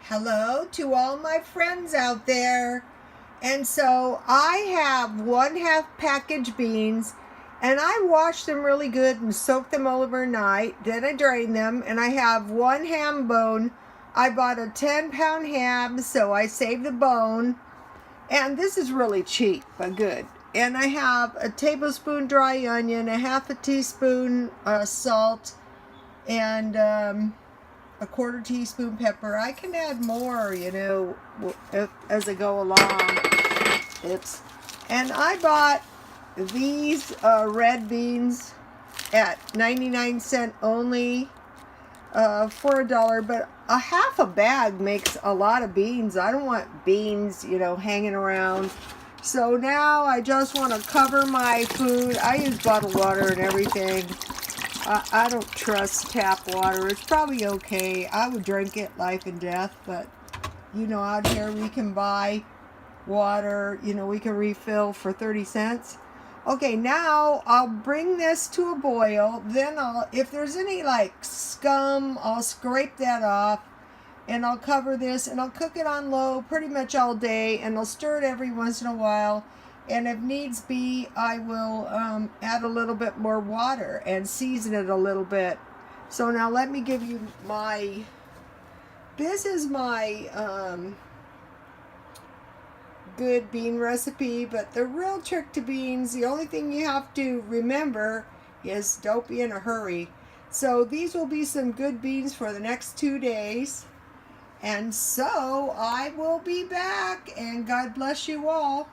Hello to all my friends out there. And so I have 1/2 package beans, and I wash them really good and soak them all overnight. Then I drain them, and I have 1 ham bone. I bought a 10-pound ham, so I saved the bone. And this is really cheap, but good. And I have a tablespoon dry onion, a 1/2 teaspoon salt, and a 1/4 teaspoon pepper. I can add more, as I go along. And I bought these red beans at 99 cents only for $1, but a 1/2 bag makes a lot of beans. I don't want beans, hanging around. So now I just want to cover my food. I use bottled water and everything. I don't trust tap water. It's probably okay. I would drink it life and death, but out here we can buy water, we can refill for 30 cents. Okay, now I'll bring this to a boil. Then if there's any scum, I'll scrape that off, and I'll cover this, and I'll cook it on low pretty much all day, and I'll stir it every once in a while. And if needs be, I will add a little bit more water and season it a little bit. So now let me give you this is my good bean recipe. But the real trick to beans, the only thing you have to remember is don't be in a hurry. So these will be some good beans for the next 2 days. And so I will be back, and God bless you all.